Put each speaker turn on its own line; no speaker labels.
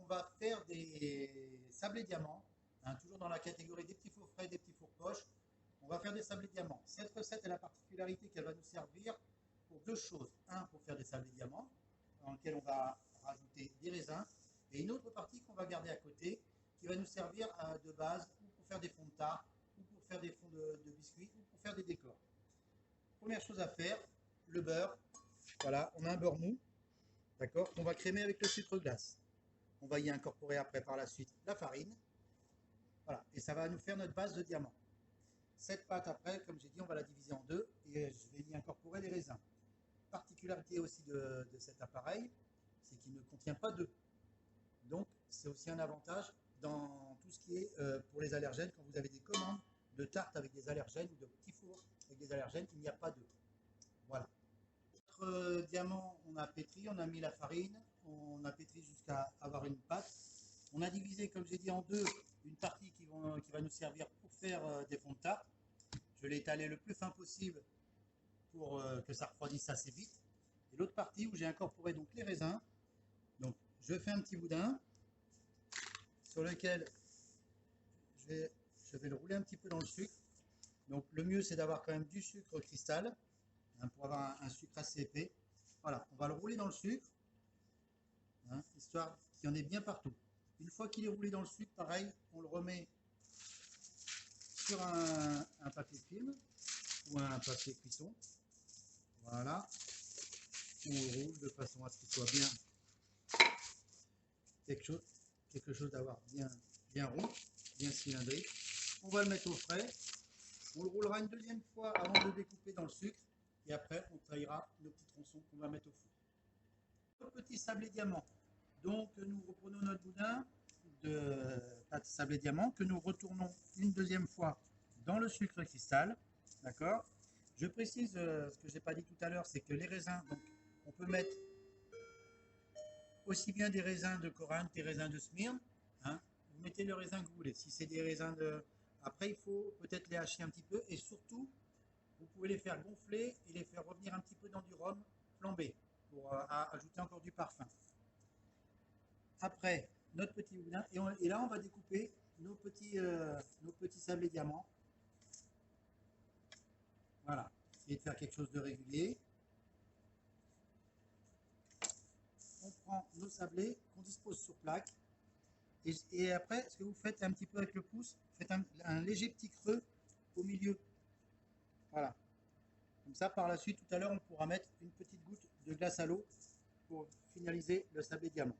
on va faire des sablés diamants, hein, toujours dans la catégorie des petits fours frais, des petits fours poches. On va faire des sablés diamants. Cette recette a la particularité qu'elle va nous servir pour deux choses. Un, pour faire des sablés diamants, dans lequel on va rajouter des raisins, et une autre partie qu'on va garder à côté, qui va nous servir de base ou pour faire des fonds de tarte, ou pour faire des fonds de biscuits, ou pour faire des décors. Première chose à faire, le beurre. Voilà, on a un beurre mou, d'accord, qu'on va crémer avec le sucre glace. On va y incorporer après par la suite la farine. Voilà, et ça va nous faire notre base de diamant. Cette pâte après, comme j'ai dit, on va la diviser en deux et je vais y incorporer les raisins. Particularité aussi de cet appareil, c'est qu'il ne contient pas d'œufs. Donc c'est aussi un avantage dans tout ce qui est pour les allergènes. Quand vous avez des commandes de tartes avec des allergènes ou de petits fours avec des allergènes, il n'y a pas d'œufs. Voilà. Notre diamant, on a pétri, on a mis la farine, on a pétri jusqu'à avoir une pâte. On a divisé, comme j'ai dit, en deux, une partie qui va nous servir pour faire des fonds de tarte. Je l'ai étalé le plus fin possible pour que ça refroidisse assez vite. Et l'autre partie où j'ai incorporé donc les raisins. Donc je fais un petit boudin sur lequel je vais le rouler un petit peu dans le sucre. Donc le mieux c'est d'avoir quand même du sucre cristal, hein, pour avoir un sucre assez épais. Voilà, on va le rouler dans le sucre, hein, histoire qu'il y en ait bien partout. Une fois qu'il est roulé dans le sucre, pareil, on le remet sur un papier film ou un papier cuisson. Voilà, on le roule de façon à ce qu'il soit bien quelque chose d'avoir bien rond, bien cylindrique. On va le mettre au frais. On le roulera une deuxième fois avant de le découper dans le sucre. Et après, on taillera nos petits tronçons qu'on va mettre au four. Le petit sablé diamant. Donc, nous reprenons notre boudin de pâte sablé diamant que nous retournons une deuxième fois dans le sucre cristal. D'accord. Je précise ce que je n'ai pas dit tout à l'heure, c'est que les raisins, donc, on peut mettre aussi bien des raisins de Corinthe, des raisins de Smyrne. Hein. Vous mettez le raisin que vous voulez. Si c'est des raisins de... Après, il faut peut-être les hacher un petit peu. Et surtout, vous pouvez les faire gonfler et les faire revenir un petit peu dans du rhum flambé pour ajouter encore du parfum. Après, notre petit boudin. Et là, on va découper nos petits sablés diamants. Voilà. Essayez de faire quelque chose de régulier. On prend nos sablés qu'on dispose sur plaque. Et après, ce que vous faites un petit peu avec le pouce, faites un léger petit creux au milieu. Voilà. Comme ça, par la suite, tout à l'heure, on pourra mettre une petite goutte de glace à l'eau pour finaliser le sablé diamant.